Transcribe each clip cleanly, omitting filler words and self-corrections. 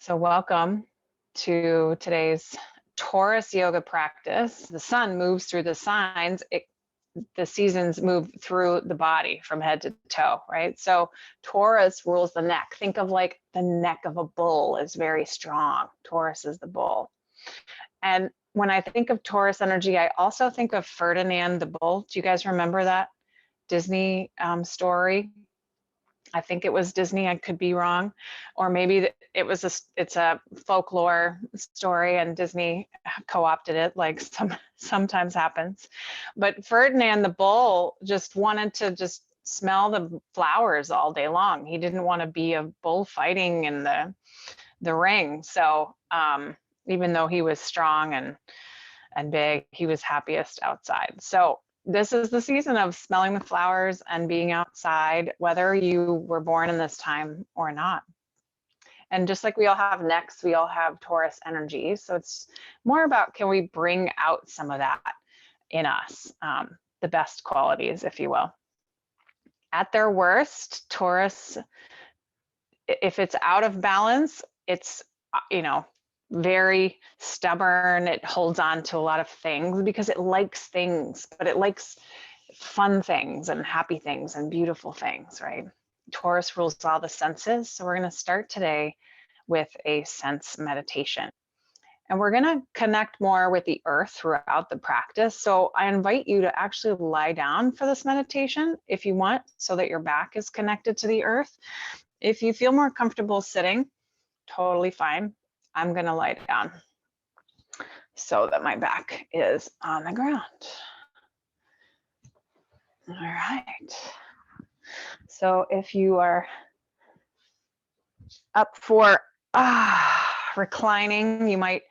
So welcome to today's Taurus yoga practice. The sun moves through the signs. The seasons move through the body from head to toe, right? So Taurus rules the neck. Think of like the neck of a bull is very strong. Taurus is the bull. And when I think of Taurus energy, I also think of Ferdinand the Bull. Do you guys remember that Disney story? I think it was Disney. I could be wrong, or maybe it's a folklore story and Disney co-opted it, like sometimes happens. But Ferdinand the Bull just wanted to just smell the flowers all day long. He didn't want to be a bull fighting in the ring. So even though he was strong and big, he was happiest outside. So this is the season of smelling the flowers and being outside, whether you were born in this time or not. And just like we all have necks, we all have Taurus energy. So it's more about, can we bring out some of that in us, the best qualities, if you will. At their worst, Taurus, if it's out of balance, it's, very stubborn. It holds on to a lot of things because it likes things, but it likes fun things and happy things and beautiful things, right? Taurus rules all the senses. So we're going to start today with a sense meditation. And we're going to connect more with the earth throughout the practice. So I invite you to actually lie down for this meditation if you want, so that your back is connected to the earth. If you feel more comfortable sitting, totally fine. I'm going to lie down so that my back is on the ground. All right. So if you are up for reclining, you might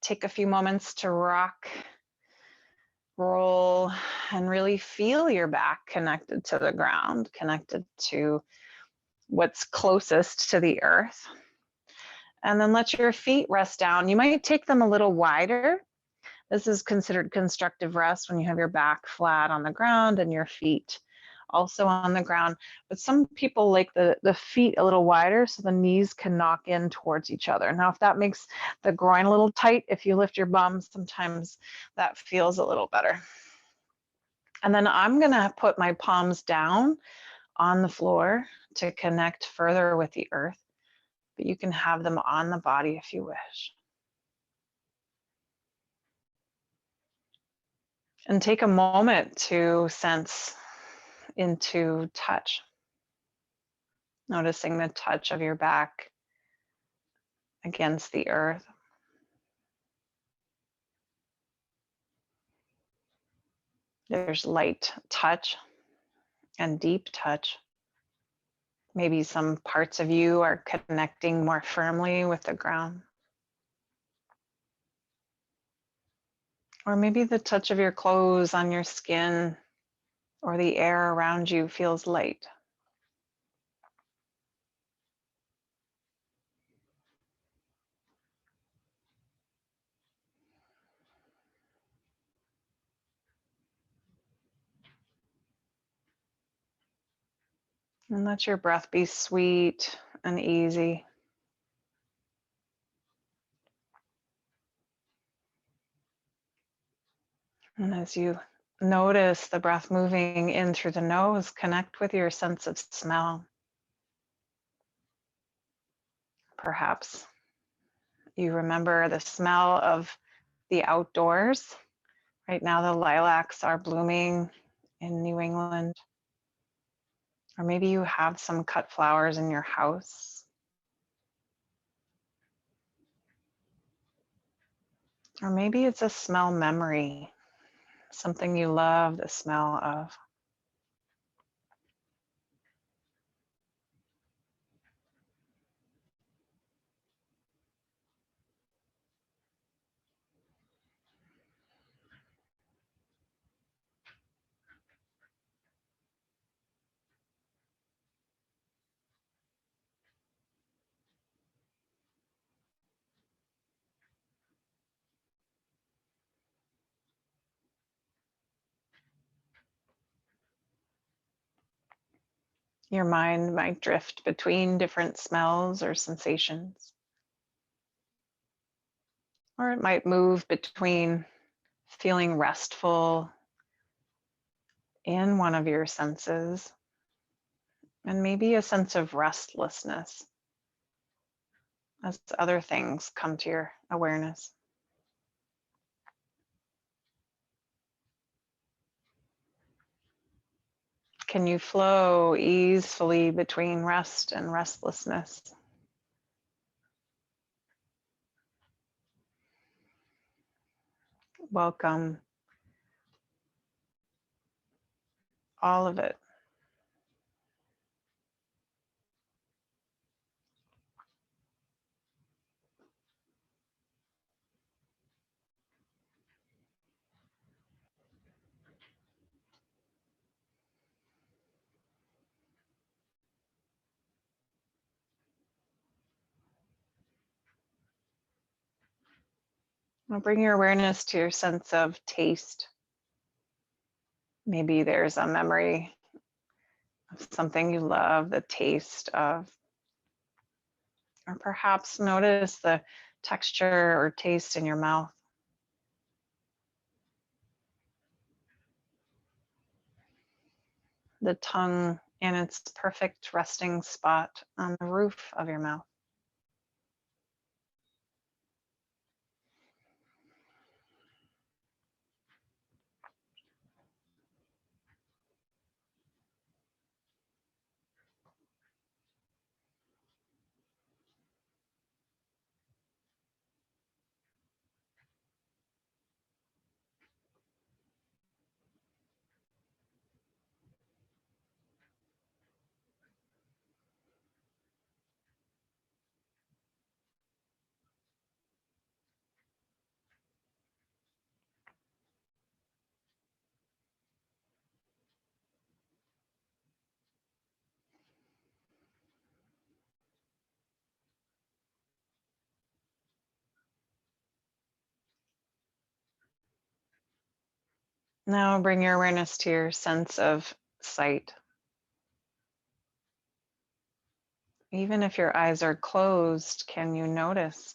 take a few moments to rock, roll, and really feel your back connected to the ground, connected to what's closest to the earth. And then let your feet rest down. You might take them a little wider. This is considered constructive rest when you have your back flat on the ground and your feet also on the ground. But some people like the feet a little wider so the knees can knock in towards each other. Now, if that makes the groin a little tight, if you lift your bum, sometimes that feels a little better. And then I'm gonna put my palms down on the floor to connect further with the earth, but you can have them on the body if you wish. And take a moment to sense into touch, noticing the touch of your back against the earth. There's light touch and deep touch. Maybe some parts of you are connecting more firmly with the ground. Or maybe the touch of your clothes on your skin or the air around you feels light. And let your breath be sweet and easy. And as you notice the breath moving in through the nose, connect with your sense of smell. Perhaps you remember the smell of the outdoors. Right now, the lilacs are blooming in New England. Or maybe you have some cut flowers in your house. Or maybe it's a smell memory, something you love the smell of. Your mind might drift between different smells or sensations. Or it might move between feeling restful in one of your senses and maybe a sense of restlessness as other things come to your awareness. Can you flow easily between rest and restlessness? Welcome all of it. Now bring your awareness to your sense of taste. Maybe there's a memory of something you love, the taste of, or perhaps notice the texture or taste in your mouth. The tongue in its perfect resting spot on the roof of your mouth. Now bring your awareness to your sense of sight. Even if your eyes are closed, can you notice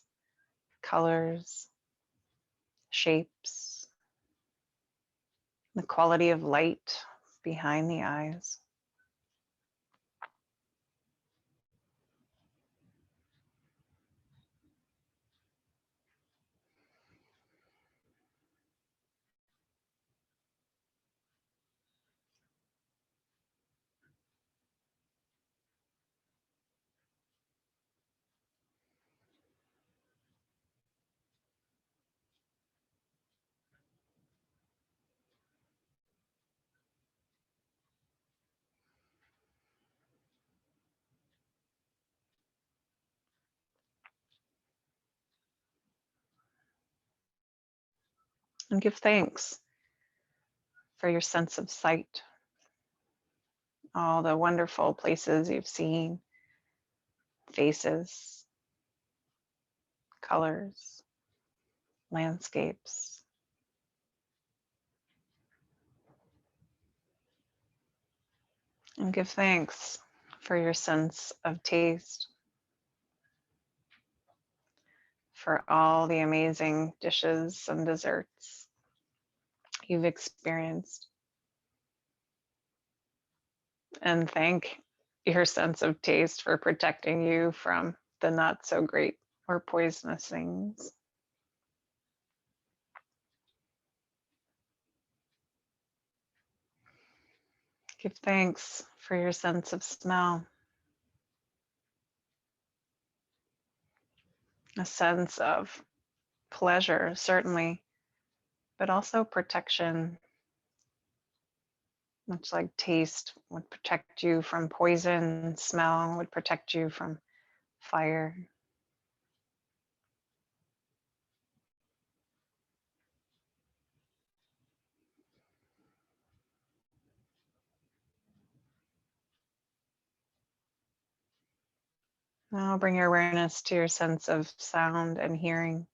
colors, shapes, the quality of light behind the eyes? And give thanks for your sense of sight, all the wonderful places you've seen, faces, colors, landscapes. And give thanks for your sense of taste, for all the amazing dishes and desserts you've experienced. And thank your sense of taste for protecting you from the not so great or poisonous things. Give thanks for your sense of smell, a sense of pleasure, certainly, but also protection, much like taste would protect you from poison, smell would protect you from fire. Now bring your awareness to your sense of sound and hearing.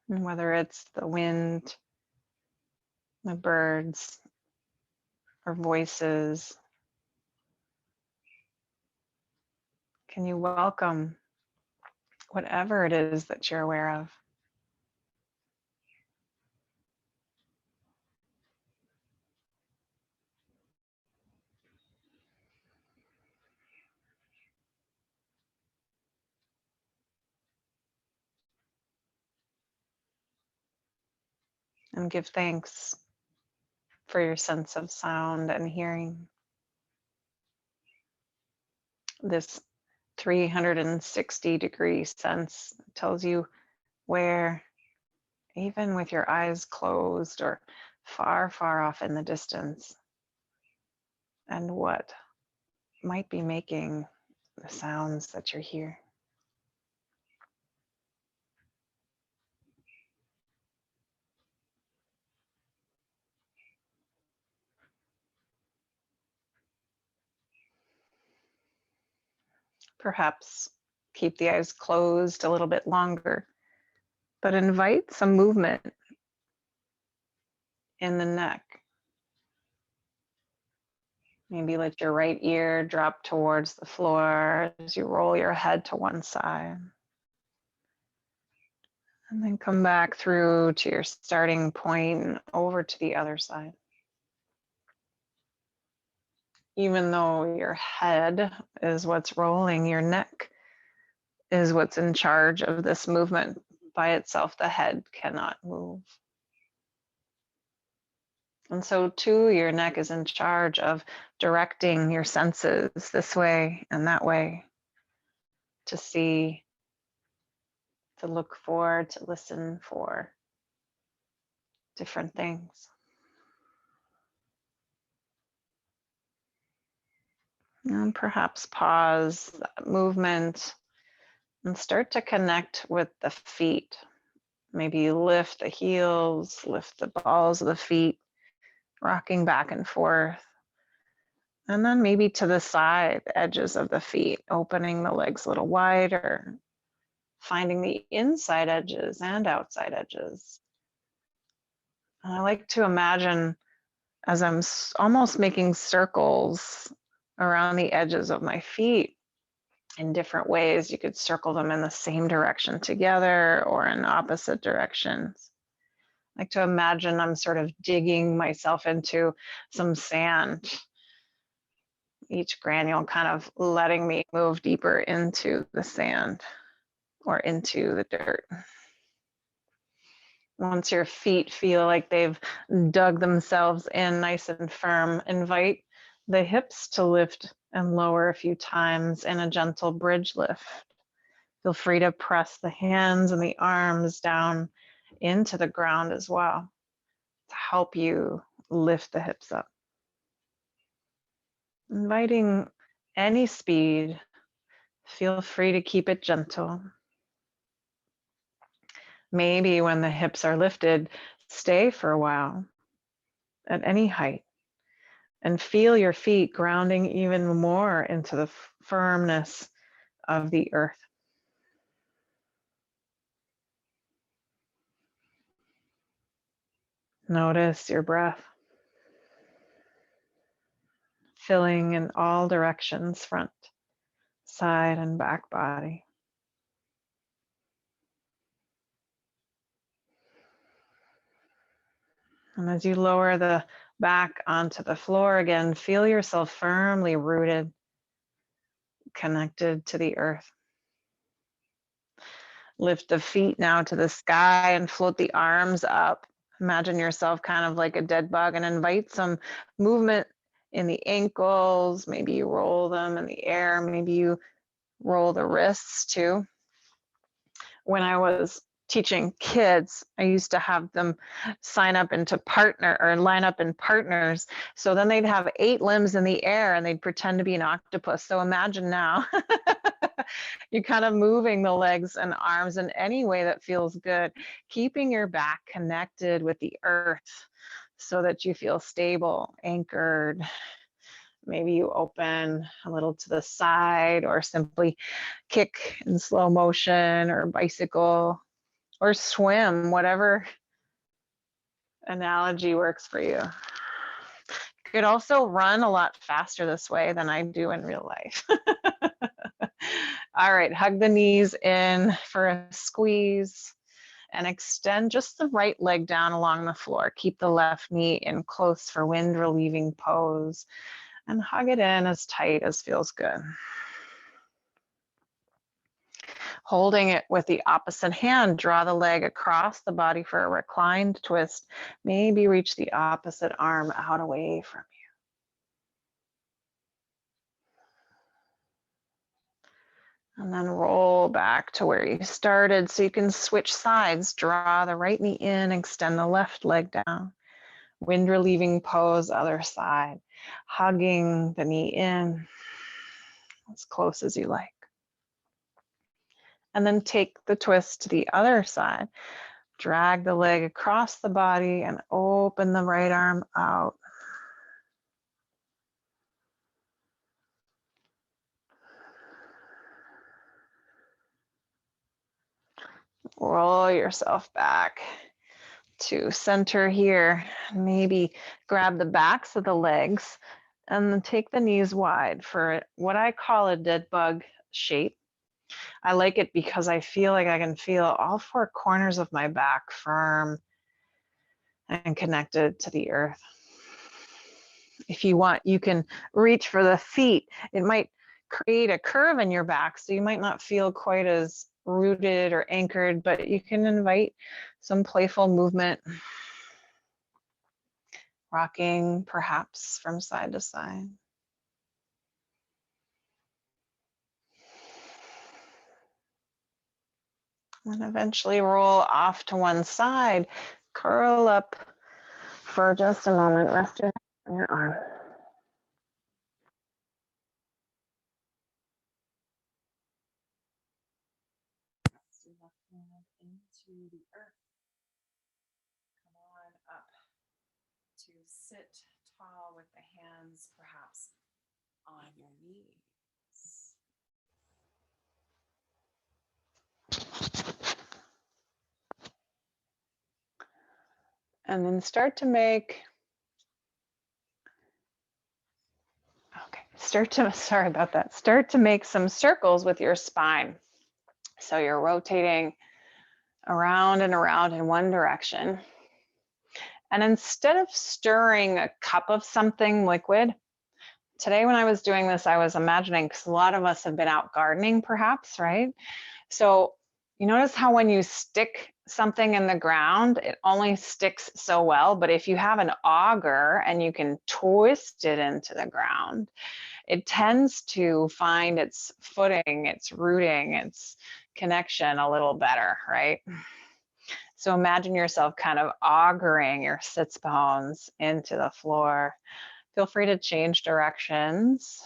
And whether it's the wind, the birds, or voices, Can you welcome whatever it is that you're aware of? And give thanks for your sense of sound and hearing. This 360-degree sense tells you where, even with your eyes closed or far, far off in the distance, and what might be making the sounds that you're hearing. Perhaps keep the eyes closed a little bit longer, but invite some movement in the neck. Maybe let your right ear drop towards the floor as you roll your head to one side. And then come back through to your starting point and over to the other side. Even though your head is what's rolling, your neck is what's in charge of this movement. By itself, the head cannot move. And so too, your neck is in charge of directing your senses this way and that way, to see, to look for, to listen for different things. And perhaps pause that movement and start to connect with the feet. Maybe lift the heels, lift the balls of the feet, rocking back and forth. And then maybe to the side edges of the feet, opening the legs a little wider, finding the inside edges and outside edges. And I like to imagine as I'm almost making circles around the edges of my feet in different ways. You could circle them in the same direction together or in opposite directions. I like to imagine I'm sort of digging myself into some sand, each granule kind of letting me move deeper into the sand or into the dirt. Once your feet feel like they've dug themselves in nice and firm, invite the hips to lift and lower a few times in a gentle bridge lift. Feel free to press the hands and the arms down into the ground as well to help you lift the hips up. Inviting any speed, feel free to keep it gentle. Maybe when the hips are lifted, stay for a while at any height and feel your feet grounding even more into the firmness of the earth. Notice your breath filling in all directions, front, side, and back body. And as you lower the back onto the floor again, feel yourself firmly rooted, connected to the earth. Lift the feet now to the sky and float the arms up. Imagine yourself kind of like a dead bug and invite some movement in the ankles. Maybe you roll them in the air. Maybe you roll the wrists too. When I was teaching kids, I used to have them sign up into partner or line up in partners. So then they'd have 8 limbs in the air and they'd pretend to be an octopus. So imagine now you're kind of moving the legs and arms in any way that feels good, keeping your back connected with the earth so that you feel stable, anchored. Maybe you open a little to the side or simply kick in slow motion or bicycle or swim, whatever analogy works for you. You could also run a lot faster this way than I do in real life. All right, hug the knees in for a squeeze and extend just the right leg down along the floor. Keep the left knee in close for wind relieving pose and hug it in as tight as feels good. Holding it with the opposite hand, draw the leg across the body for a reclined twist. Maybe reach the opposite arm out away from you. And then roll back to where you started so you can switch sides. Draw the right knee in, extend the left leg down. Wind relieving pose, other side. Hugging the knee in as close as you like. And then take the twist to the other side. Drag the leg across the body and open the right arm out. Roll yourself back to center here. Maybe grab the backs of the legs and then take the knees wide for what I call a dead bug shape. I like it because I feel like I can feel all four corners of my back firm and connected to the earth. If you want, you can reach for the feet. It might create a curve in your back, so you might not feel quite as rooted or anchored, but you can invite some playful movement, rocking perhaps from side to side. And eventually roll off to one side, curl up for just a moment, rest your arm. Into the earth. Come on up to sit tall with the hands perhaps on your knees. And then start to make some circles with your spine. So you're rotating around and around in one direction. And instead of stirring a cup of something liquid, today when I was doing this, I was imagining, because a lot of us have been out gardening perhaps, right? So you notice how when you stick something in the ground, it only sticks so well, but if you have an auger and you can twist it into the ground, it tends to find its footing, its rooting, its connection a little better, right? So imagine yourself kind of augering your sits bones into the floor. Feel free to change directions.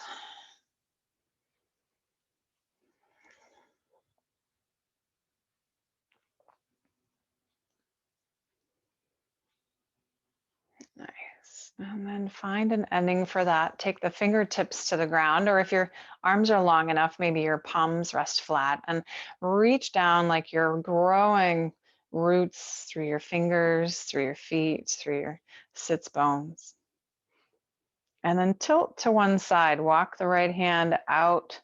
Nice. And then find an ending for that. Take the fingertips to the ground, or if your arms are long enough, maybe your palms rest flat, and reach down like you're growing roots through your fingers, through your feet, through your sits bones. And then tilt to one side, walk the right hand out,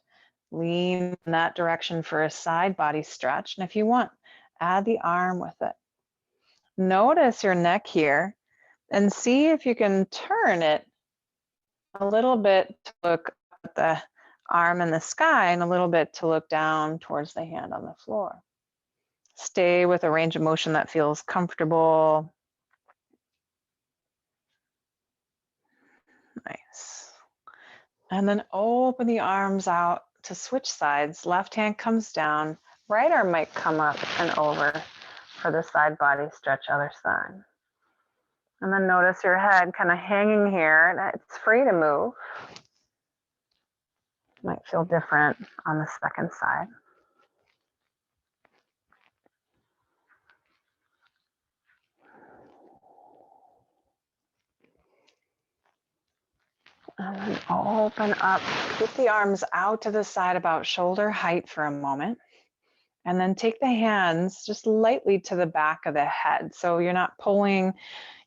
lean in that direction for a side body stretch. And if you want, add the arm with it. Notice your neck here and see if you can turn it a little bit to look at the arm in the sky and a little bit to look down towards the hand on the floor. Stay with a range of motion that feels comfortable. Nice. And then open the arms out to switch sides. Left hand comes down, right arm might come up and over for the side body stretch, other side. And then notice your head kind of hanging here, and it's free to move. Might feel different on the second side. And then open up, keep the arms out to the side about shoulder height for a moment. And then take the hands just lightly to the back of the head. So you're not pulling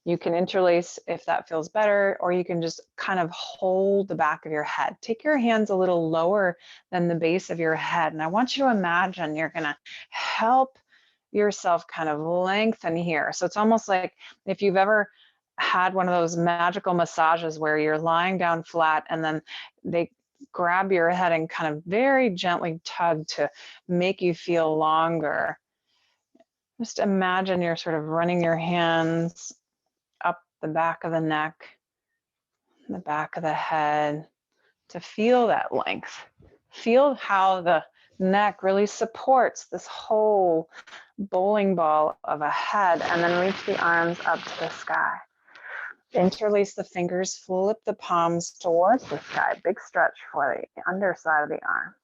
You can interlace if that feels better, or you can just kind of hold the back of your head. Take your hands a little lower than the base of your head. And I want you to imagine you're going to help yourself kind of lengthen here. So it's almost like if you've ever had one of those magical massages where you're lying down flat and then they grab your head and kind of very gently tug to make you feel longer. Just imagine you're sort of running your hands up the back of the neck, the back of the head, to feel that length. Feel how the neck really supports this whole bowling ball of a head, and then reach the arms up to the sky. Interlace the fingers, flip the palms towards the sky, big stretch for the underside of the arm.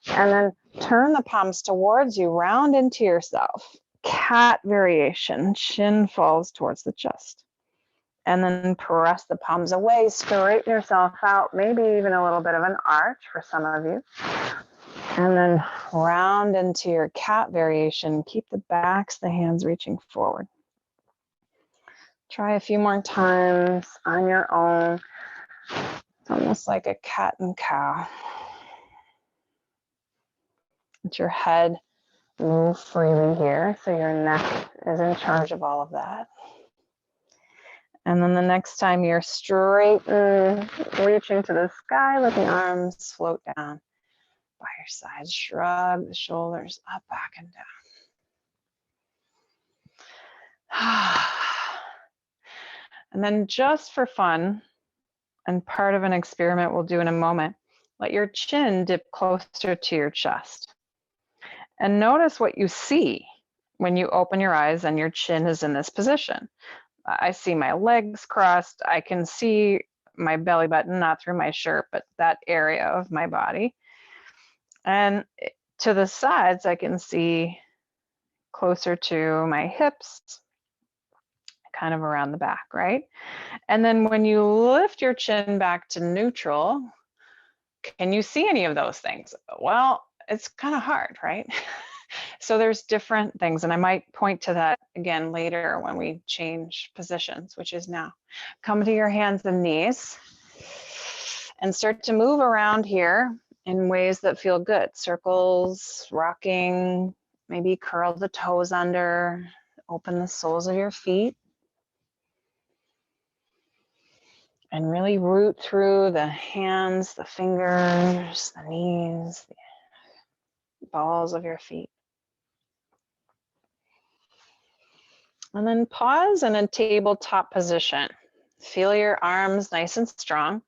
And then turn the palms towards you, round into yourself. Cat variation, chin falls towards the chest. And then press the palms away, straighten yourself out, maybe even a little bit of an arch for some of you. And then round into your cat variation. Keep the backs of the hands reaching forward. Try a few more times on your own. It's almost like a cat and cow. Let your head move freely here, so your neck is in charge of all of that. And then the next time you're straight and reaching to the sky, let the arms float down by your sides. Shrug the shoulders up, back, and down. And then just for fun, and part of an experiment we'll do in a moment, let your chin dip closer to your chest. And notice what you see when you open your eyes and your chin is in this position. I see my legs crossed. I can see my belly button, not through my shirt, but that area of my body. And to the sides, I can see closer to my hips, kind of around the back, right? And then when you lift your chin back to neutral, can you see any of those things? Well, it's kind of hard, right? So there's different things, and I might point to that again later when we change positions, which is now. Come to your hands and knees and start to move around here in ways that feel good. Circles, rocking, maybe curl the toes under, open the soles of your feet. And really root through the hands, the fingers, the knees, the balls of your feet. And then pause in a tabletop position. Feel your arms nice and strong.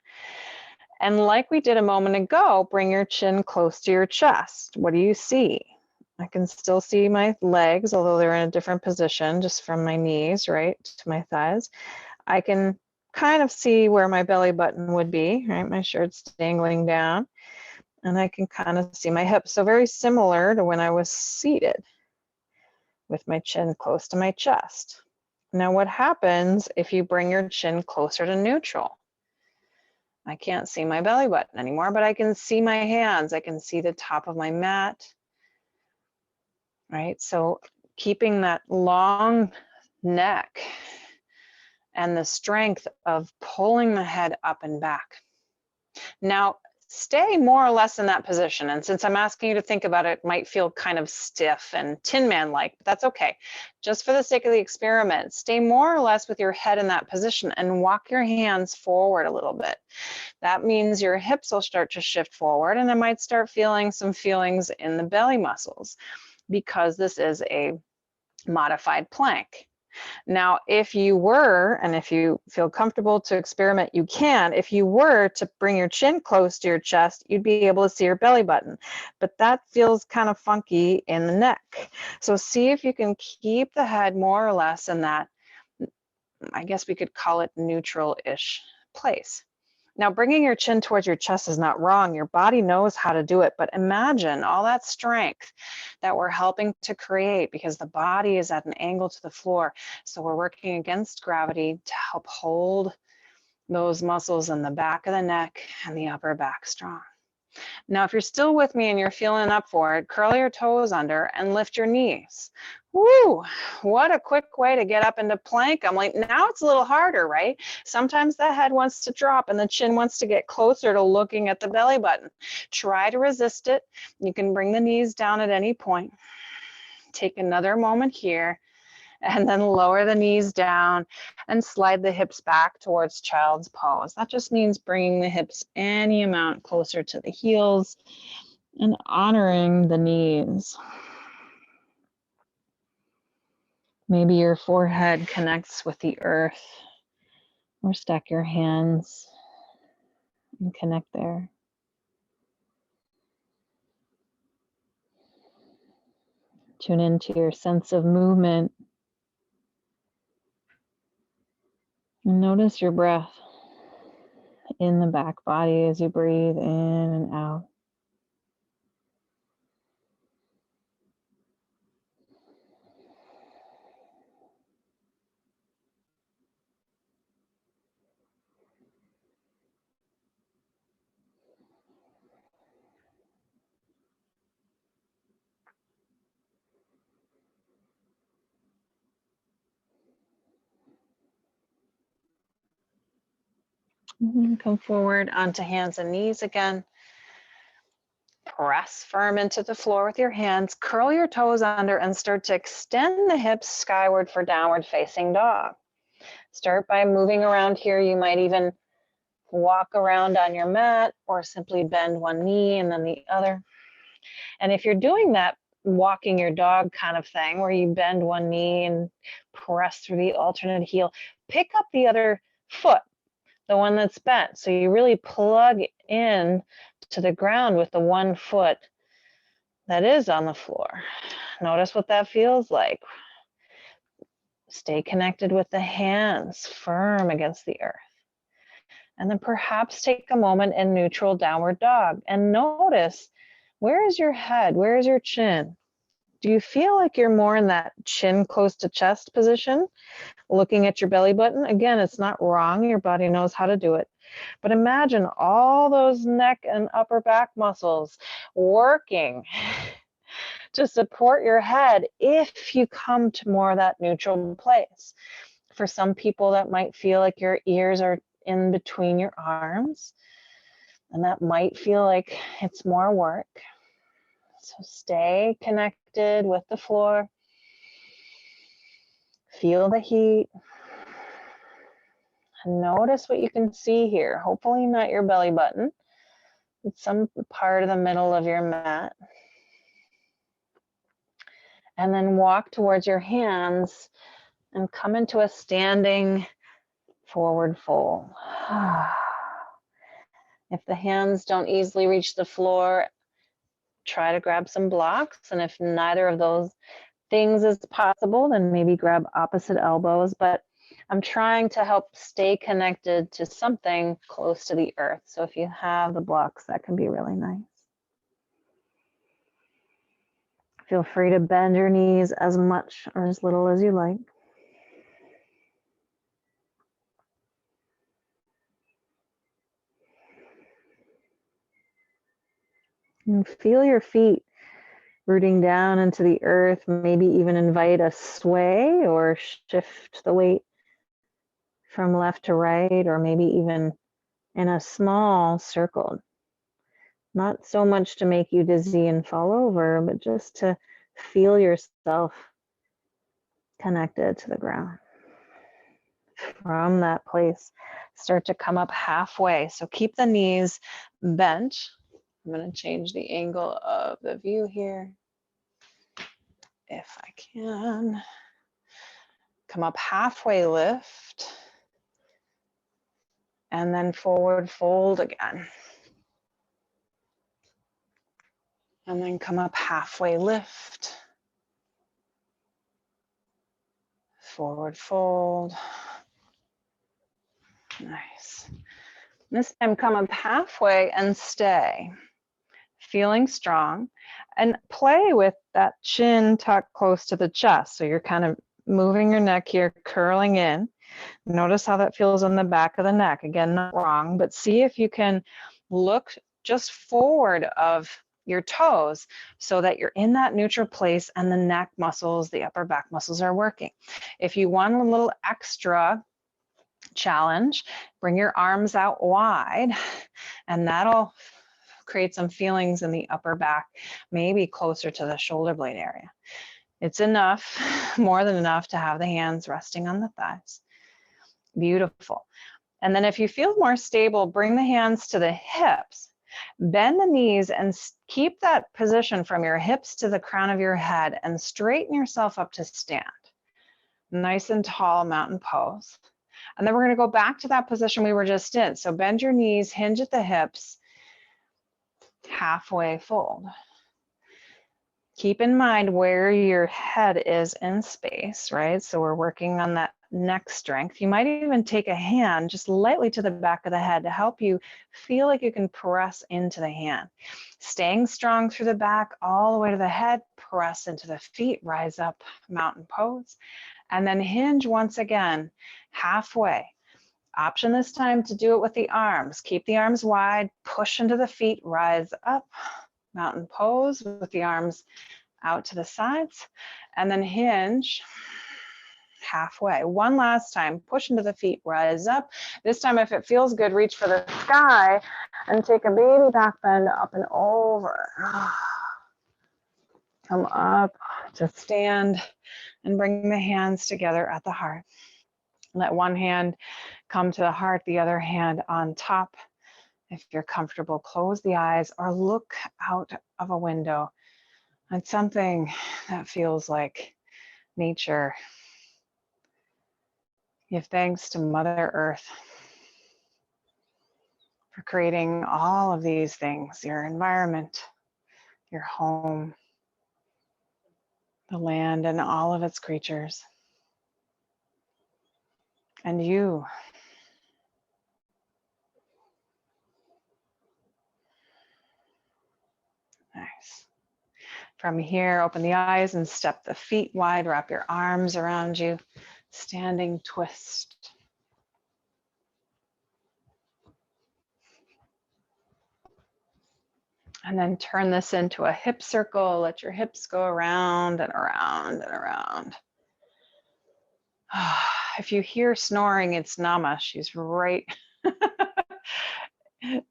And like we did a moment ago, bring your chin close to your chest. What do you see? I can still see my legs, although they're in a different position, just from my knees, right, to my thighs. I can kind of see where my belly button would be, right? My shirt's dangling down. And I can kind of see my hips. So very similar to when I was seated, with my chin close to my chest. Now, what happens if you bring your chin closer to neutral? I can't see my belly button anymore, but I can see my hands. I can see the top of my mat, right? So keeping that long neck and the strength of pulling the head up and back. Now, stay more or less in that position. And since I'm asking you to think about it, it might feel kind of stiff and Tin Man-like, but that's okay. Just for the sake of the experiment, stay more or less with your head in that position and walk your hands forward a little bit. That means your hips will start to shift forward, and I might start feeling some feelings in the belly muscles because this is a modified plank. Now, if you were, and if you feel comfortable to experiment, you can. If you were to bring your chin close to your chest, you'd be able to see your belly button. But that feels kind of funky in the neck. So see if you can keep the head more or less in that, I guess we could call it neutral-ish place. Now, bringing your chin towards your chest is not wrong. Your body knows how to do it, but imagine all that strength that we're helping to create because the body is at an angle to the floor. So we're working against gravity to help hold those muscles in the back of the neck and the upper back strong. Now, if you're still with me and you're feeling up for it, curl your toes under and lift your knees. Woo, what a quick way to get up into plank. I'm like, now it's a little harder, right? Sometimes the head wants to drop and the chin wants to get closer to looking at the belly button. Try to resist it. You can bring the knees down at any point. Take another moment here and then lower the knees down and slide the hips back towards child's pose. That just means bringing the hips any amount closer to the heels and honoring the knees. Maybe your forehead connects with the earth, or stack your hands and connect there. Tune into your sense of movement. And notice your breath in the back body as you breathe in and out. Come forward onto hands and knees again. Press firm into the floor with your hands. Curl your toes under and start to extend the hips skyward for downward facing dog. Start by moving around here. You might even walk around on your mat or simply bend one knee and then the other. And if you're doing that walking your dog kind of thing where you bend one knee and press through the alternate heel, pick up the other foot, the one that's bent. So you really plug in to the ground with the one foot that is on the floor. Notice what that feels like. Stay connected with the hands firm against the earth. And then perhaps take a moment in neutral downward dog and notice, where is your head? Where is your chin? Do you feel like you're more in that chin close to chest position, looking at your belly button? Again, it's not wrong. Your body knows how to do it. But imagine all those neck and upper back muscles working to support your head if you come to more of that neutral place. For some people, that might feel like your ears are in between your arms, and that might feel like it's more work. So stay connected with the floor. Feel the heat. And notice what you can see here. Hopefully not your belly button. It's some part of the middle of your mat. And then walk towards your hands and come into a standing forward fold. If the hands don't easily reach the floor, try to grab some blocks. And if neither of those things is possible, then maybe grab opposite elbows. But I'm trying to help stay connected to something close to the earth. So if you have the blocks, that can be really nice. Feel free to bend your knees as much or as little as you like. And feel your feet rooting down into the earth. Maybe even invite a sway or shift the weight from left to right, or maybe even in a small circle. Not so much to make you dizzy and fall over, but just to feel yourself connected to the ground. From that place, start to come up halfway. So keep the knees bent. I'm going to change the angle of the view here, if I can. Come up halfway, lift, and then forward fold again. And then come up halfway, lift, forward fold. Nice. This time come up halfway and stay, feeling strong, and play with that chin tucked close to the chest. So you're kind of moving your neck here, curling in. Notice how that feels on the back of the neck. Again, not wrong, but see if you can look just forward of your toes so that you're in that neutral place and the neck muscles, the upper back muscles are working. If you want a little extra challenge, bring your arms out wide, and that'll create some feelings in the upper back, maybe closer to the shoulder blade area. It's enough, more than enough, to have the hands resting on the thighs. Beautiful. And then if you feel more stable, bring the hands to the hips, bend the knees, and keep that position from your hips to the crown of your head, and straighten yourself up to stand. Nice and tall mountain pose. And then we're going to go back to that position we were just in. So bend your knees, hinge at the hips, halfway fold. Keep in mind where your head is in space, right? So we're working on that neck strength. You might even take a hand just lightly to the back of the head to help you feel like you can press into the hand. Staying strong through the back all the way to the head, press into the feet, rise up, mountain pose, and then hinge once again, halfway. Option this time to do it with the arms. Keep the arms wide, push into the feet, rise up, mountain pose with the arms out to the sides, and then hinge halfway. One last time, push into the feet, rise up. This time, if it feels good, reach for the sky and take a baby back bend up and over. Come up to stand and bring the hands together at the heart. Let one hand come to the heart, the other hand on top. If you're comfortable, close the eyes or look out of a window on something that feels like nature. Give thanks to Mother Earth for creating all of these things, your environment, your home, the land and all of its creatures, and you. Nice. From here, open the eyes and step the feet wide, wrap your arms around you, standing twist. And then turn this into a hip circle. Let your hips go around and around and around. If you hear snoring, it's Nama. She's right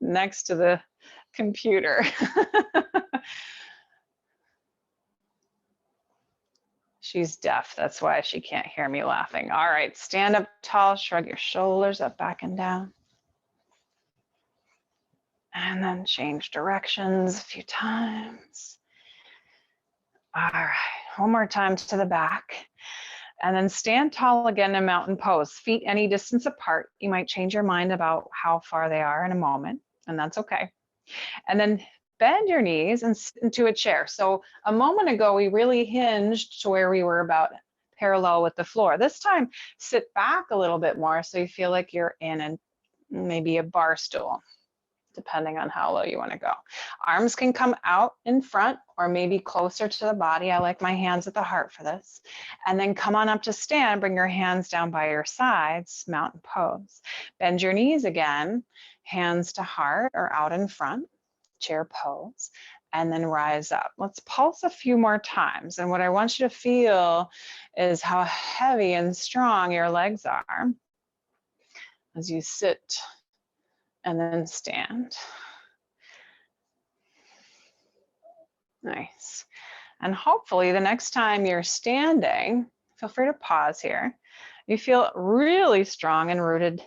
next to the computer. She's deaf. That's why she can't hear me laughing. All right, stand up tall, shrug your shoulders up, back and down. And then change directions a few times. All right, one more time to the back. And then stand tall again in mountain pose. Feet any distance apart. You might change your mind about how far they are in a moment, and that's okay. And then bend your knees into a chair. So a moment ago, we really hinged to where we were about parallel with the floor. This time, sit back a little bit more so you feel like you're in maybe a bar stool, depending on how low you want to go. Arms can come out in front or maybe closer to the body. I like my hands at the heart for this. And then come on up to stand, bring your hands down by your sides, mountain pose. Bend your knees again, hands to heart or out in front, chair pose, and then rise up. Let's pulse a few more times. And what I want you to feel is how heavy and strong your legs are as you sit and then stand. Nice. And hopefully the next time you're standing, feel free to pause here. You feel really strong and rooted,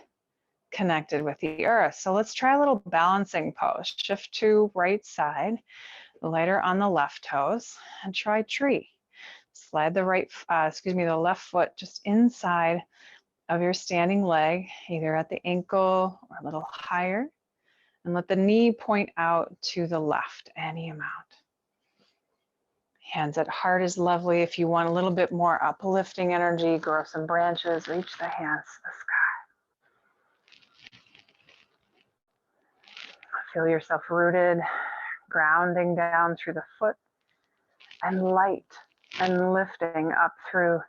connected with the earth. So let's try a little balancing pose. Shift to right side, lighter on the left toes, and try tree. Slide the the left foot just inside of your standing leg, either at the ankle or a little higher, and let the knee point out to the left, any amount. Hands at heart is lovely. If you want a little bit more uplifting energy, grow some branches, reach the hands to the sky. Feel yourself rooted, grounding down through the foot, and light and lifting up through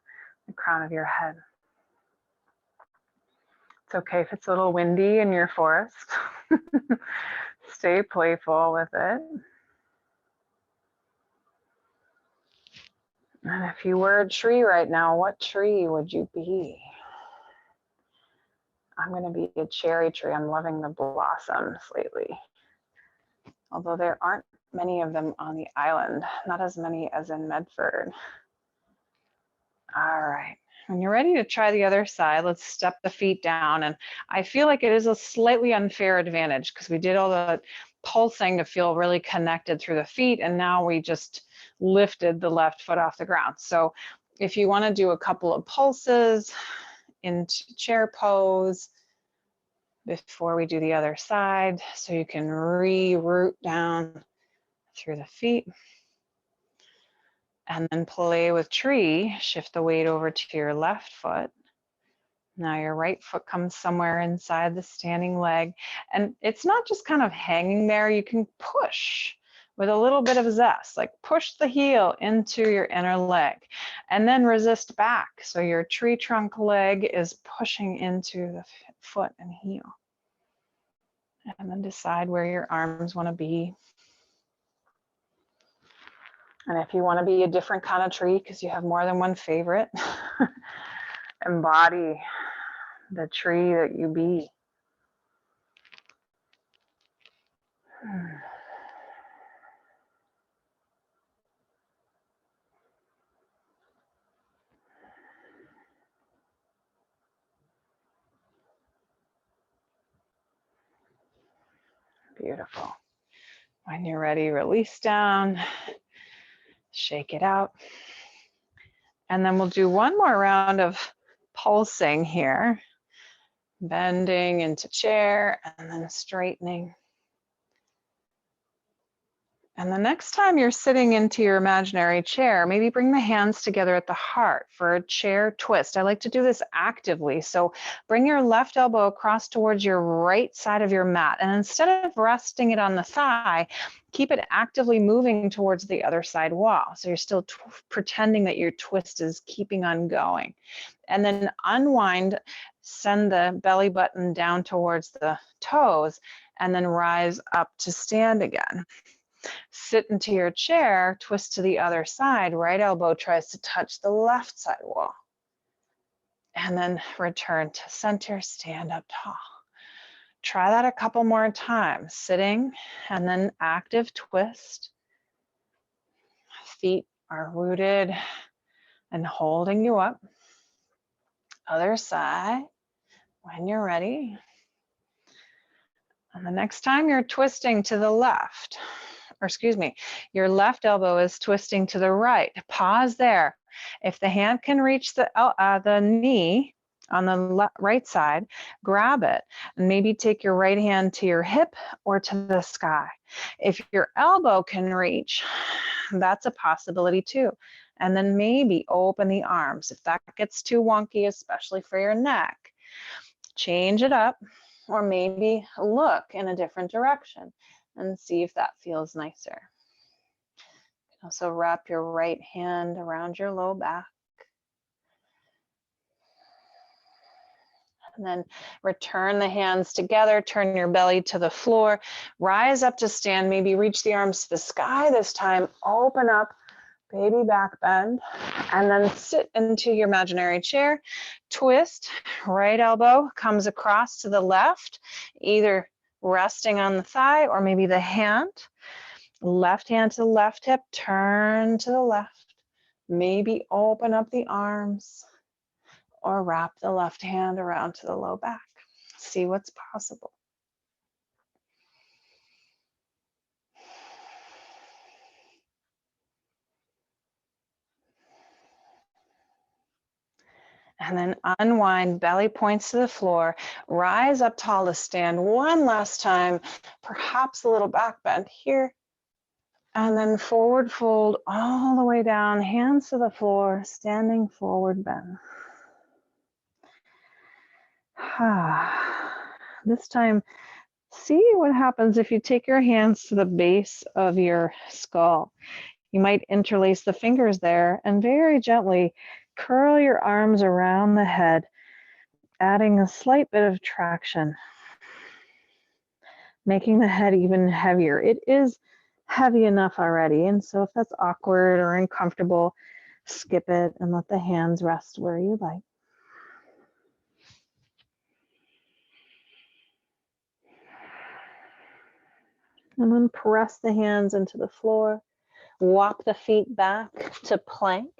the crown of your head. It's okay if it's a little windy in your forest. Stay playful with it. And if you were a tree right now, what tree would you be? I'm going to be a cherry tree. I'm loving the blossoms lately. Although there aren't many of them on the island, not as many as in Medford. All right. When you're ready to try the other side, let's step the feet down. And I feel like it is a slightly unfair advantage because we did all the pulsing to feel really connected through the feet. And now we just lifted the left foot off the ground. So if you want to do a couple of pulses into chair pose before we do the other side, so you can re-root down through the feet. And then play with tree, shift the weight over to your left foot. Now your right foot comes somewhere inside the standing leg. And it's not just kind of hanging there, you can push with a little bit of zest, like push the heel into your inner leg and then resist back. So your tree trunk leg is pushing into the foot and heel. And then decide where your arms want to be. And if you want to be a different kind of tree because you have more than one favorite, embody the tree that you be. Beautiful. When you're ready, release down, shake it out. And then we'll do one more round of pulsing here, bending into chair and then straightening. And the next time you're sitting into your imaginary chair, maybe bring the hands together at the heart for a chair twist. I like to do this actively. So bring your left elbow across towards your right side of your mat. And instead of resting it on the thigh, keep it actively moving towards the other side wall. So you're still pretending that your twist is keeping on going. And then unwind, send the belly button down towards the toes, and then rise up to stand again. Sit into your chair, twist to the other side, right elbow tries to touch the left side wall. And then return to center, stand up tall. Try that a couple more times, sitting and then active twist. Feet are rooted and holding you up. Other side, when you're ready. And the next time you're twisting to the left, or excuse me, your left elbow is twisting to the right. Pause there. If the hand can reach the knee on the right side, grab it and maybe take your right hand to your hip or to the sky. If your elbow can reach, that's a possibility too. And then maybe open the arms. If that gets too wonky, especially for your neck, change it up or maybe look in a different direction and see if that feels nicer. You can also wrap your right hand around your low back. And then return the hands together, turn your belly to the floor, rise up to stand, maybe reach the arms to the sky this time, open up, baby back bend, and then sit into your imaginary chair, twist, right elbow comes across to the left, either resting on the thigh or maybe the hand. Left hand to the left hip, turn to the left. Maybe open up the arms or wrap the left hand around to the low back. See what's possible. And then unwind, belly points to the floor, rise up tall to stand one last time, perhaps a little back bend here. And then forward fold all the way down, hands to the floor, standing forward bend. This time, see what happens if you take your hands to the base of your skull. You might interlace the fingers there and very gently curl your arms around the head, adding a slight bit of traction. making the head even heavier. It is heavy enough already. And so if that's awkward or uncomfortable, skip it and let the hands rest where you like. And then press the hands into the floor. Walk the feet back to plank.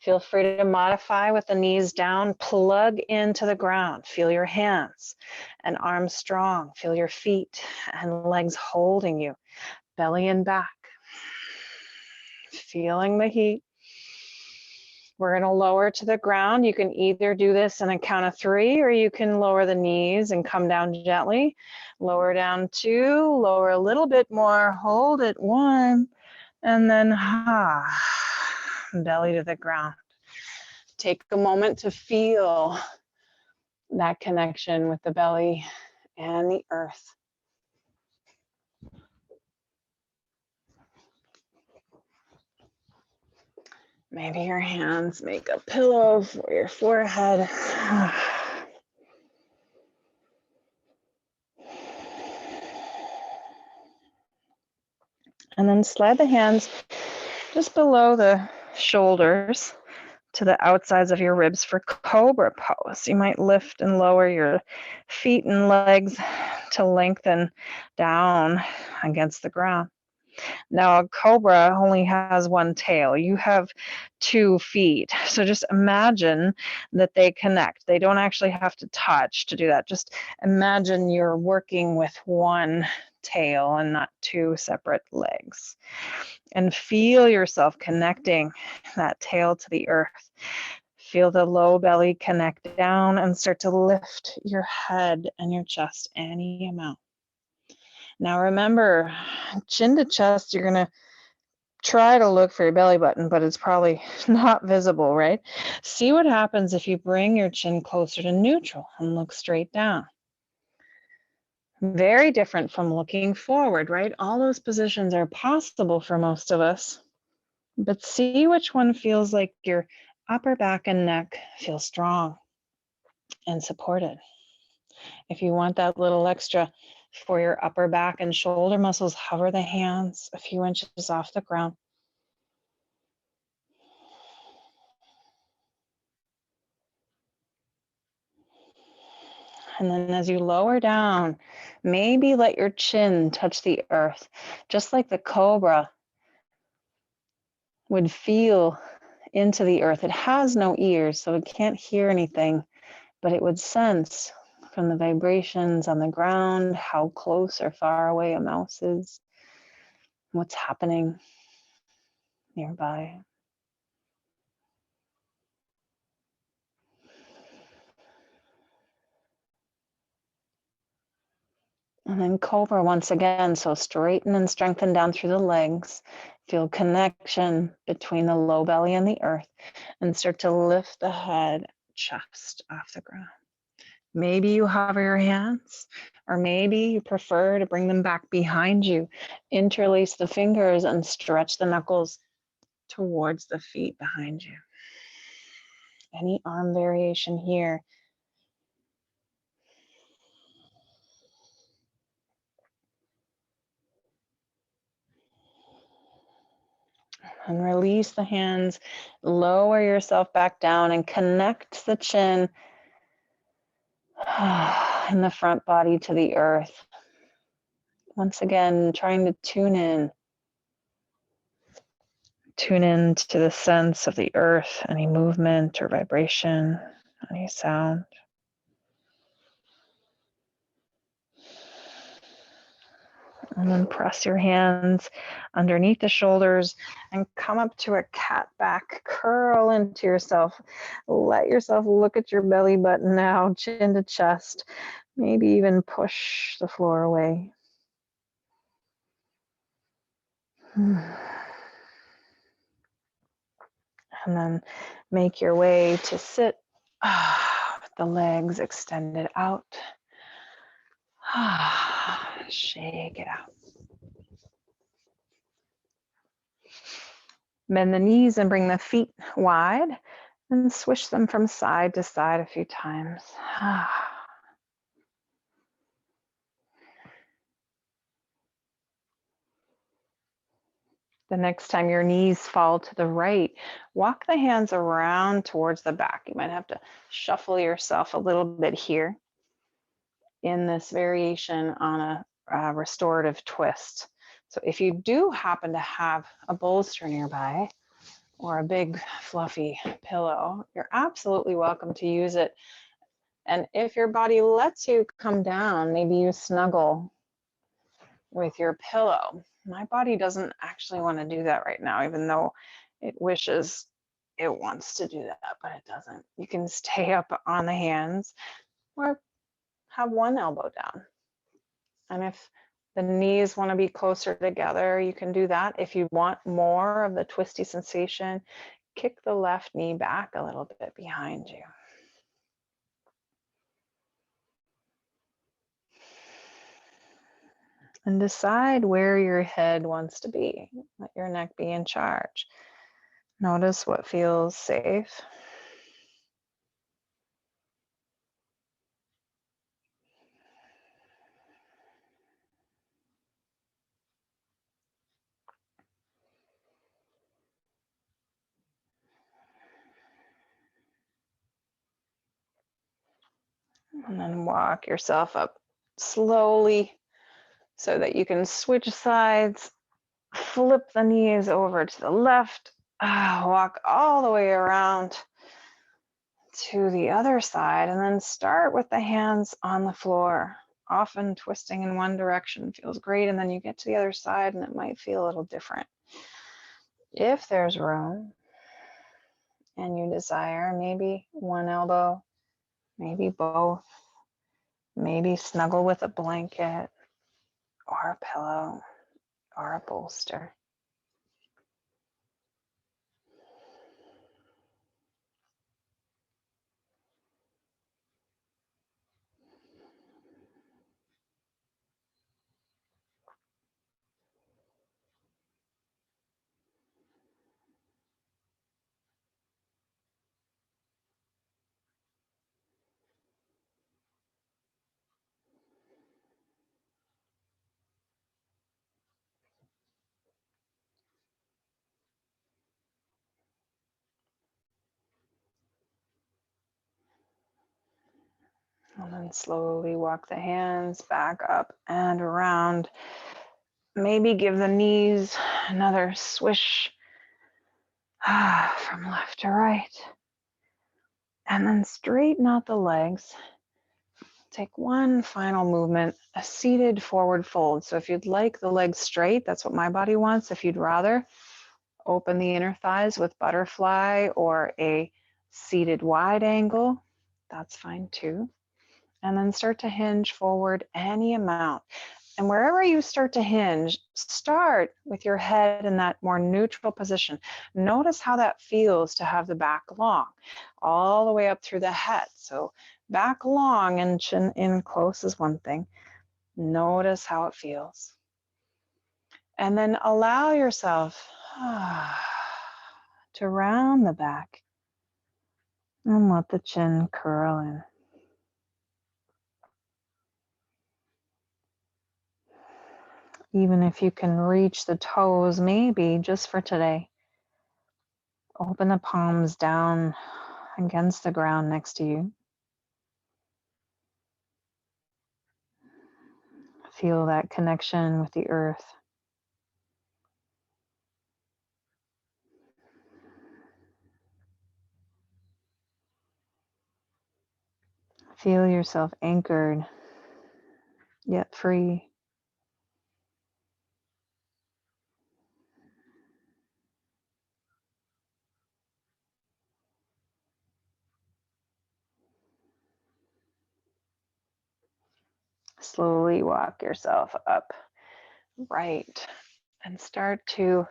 Feel free to modify with the knees down. Plug into the ground. Feel your hands and arms strong. Feel your feet and legs holding you. Belly and back. Feeling the heat. We're going to lower to the ground. You can either do this in a count of 3, or you can lower the knees and come down gently. Lower down 2, lower a little bit more, hold it 1, and then belly to the ground. Take a moment to feel that connection with the belly and the earth. Maybe your hands make a pillow for your forehead. And then slide the hands just below the shoulders to the outsides of your ribs for Cobra Pose. You might lift and lower your feet and legs to lengthen down against the ground. Now, a cobra only has 1 tail. You have 2 feet. So just imagine that they connect. They don't actually have to touch to do that. Just imagine you're working with 1 tail and not 2 separate legs. And feel yourself connecting that tail to the earth. Feel the low belly connect down and start to lift your head and your chest any amount. Now remember, chin to chest, you're going to try to look for your belly button, but it's probably not visible, right? See what happens if you bring your chin closer to neutral and look straight down. Very different from looking forward, right? All those positions are possible for most of us, but see which one feels like your upper back and neck feel strong and supported. If you want that little extra for your upper back and shoulder muscles, hover the hands a few inches off the ground. And then as you lower down, maybe let your chin touch the earth, just like the cobra would feel into the earth. It has no ears, so it can't hear anything, but it would sense from the vibrations on the ground how close or far away a mouse is, what's happening nearby. And then cobra once again, so straighten and strengthen down through the legs. Feel connection between the low belly and the earth, and start to lift the head, chest off the ground. Maybe you hover your hands, or maybe you prefer to bring them back behind you. Interlace the fingers and stretch the knuckles towards the feet behind you. Any arm variation here. And release the hands, lower yourself back down and connect the chin and the front body to the earth. Once again, trying to tune in to the sense of the earth, any movement or vibration, any sound. And then press your hands underneath the shoulders and come up to a cat back. Curl into yourself. Let yourself look at your belly button now, chin to chest. Maybe even push the floor away. And then make your way to sit with the legs extended out. Shake it out. Bend the knees and bring the feet wide and swish them from side to side a few times. The next time your knees fall to the right, walk the hands around towards the back. You might have to shuffle yourself a little bit here in this variation on a restorative twist. So if you do happen to have a bolster nearby or a big fluffy pillow, you're absolutely welcome to use it. And if your body lets you come down, maybe you snuggle with your pillow. My body doesn't actually want to do that right now, even though it wishes it wants to do that, but it doesn't. You can stay up on the hands or have one elbow down. And if the knees want to be closer together, you can do that. If you want more of the twisty sensation, kick the left knee back a little bit behind you. And decide where your head wants to be. Let your neck be in charge. Notice what feels safe. And then walk yourself up slowly so that you can switch sides, flip the knees over to the left, walk all the way around to the other side, and then start with the hands on the floor. Often twisting in one direction feels great, and then you get to the other side and it might feel a little different. If there's room and you desire, maybe one elbow, maybe both, maybe snuggle with a blanket or a pillow or a bolster. And then slowly walk the hands back up and around. Maybe give the knees another swish from left to right. And then straighten out the legs. Take one final movement, a seated forward fold. So if you'd like the legs straight, that's what my body wants. If you'd rather, open the inner thighs with butterfly or a seated wide angle, that's fine too. And then start to hinge forward any amount. And wherever you start to hinge, start with your head in that more neutral position. Notice how that feels to have the back long, all the way up through the head. So back long and chin in close is one thing. Notice how it feels. And then allow yourself to round the back and let the chin curl in. Even if you can reach the toes, maybe just for today, open the palms down against the ground next to you. Feel that connection with the earth. Feel yourself anchored, yet free. Slowly walk yourself up right and start to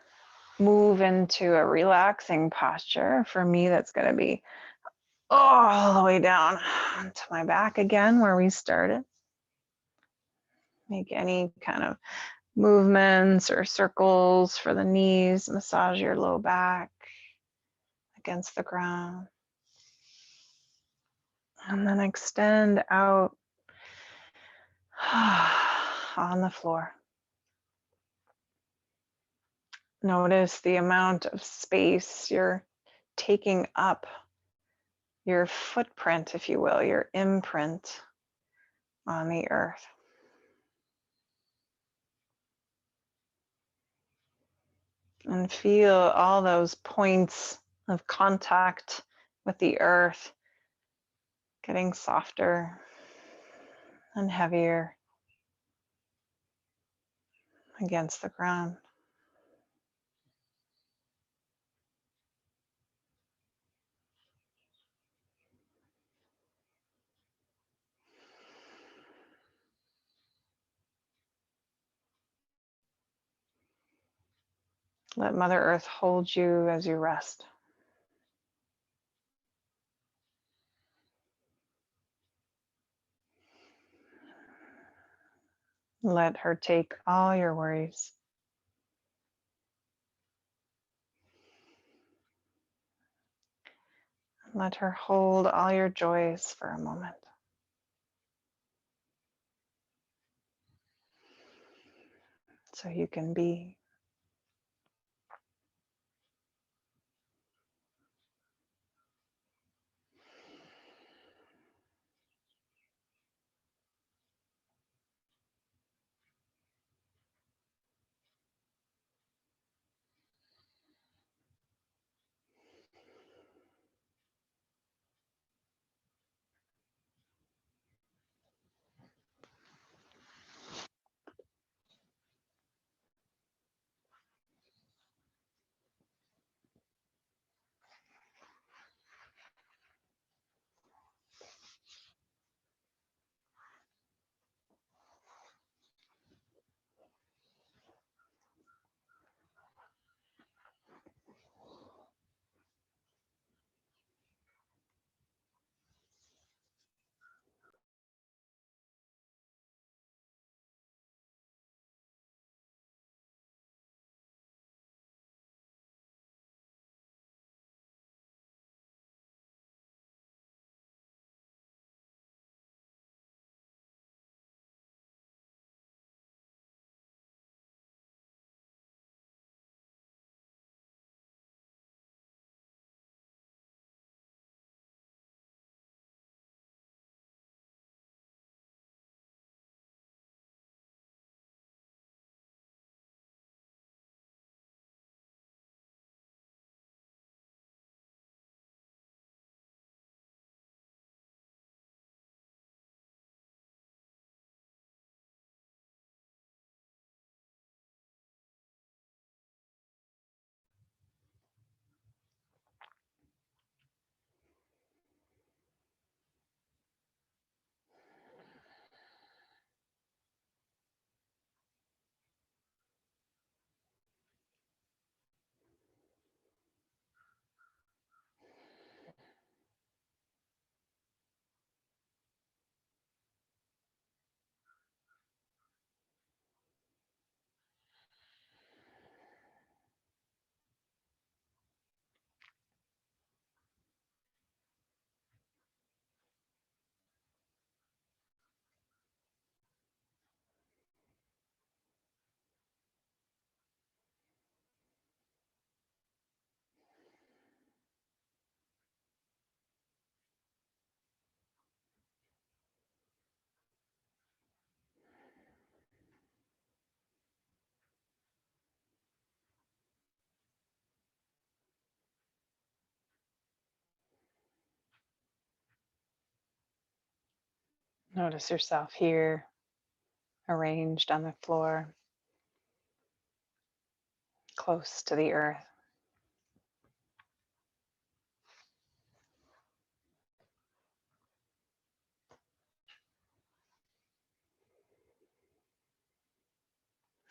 move into a relaxing posture. For me, that's going to be all the way down to my back again where we started. Make any kind of movements or circles for the knees. Massage your low back against the ground. And then extend out on the floor. Notice the amount of space you're taking up, your footprint, if you will, your imprint on the earth. And feel all those points of contact with the earth getting softer and heavier against the ground. Let Mother Earth hold you as you rest. Let her take all your worries. Let her hold all your joys for a moment. So you can be. Notice yourself here, arranged on the floor, close to the earth.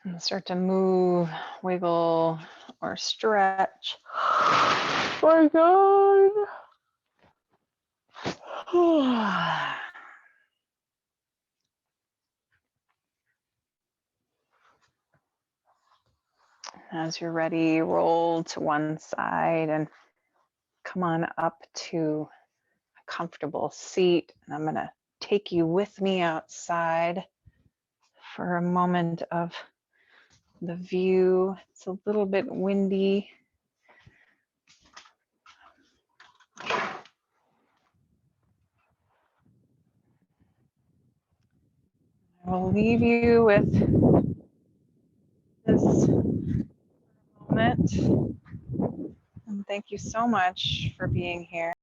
And start to move, wiggle, or stretch. My God. As you're ready, roll to one side and come on up to a comfortable seat. And I'm going to take you with me outside for a moment of the view. It's a little bit windy. I will leave you with this moment. And thank you so much for being here.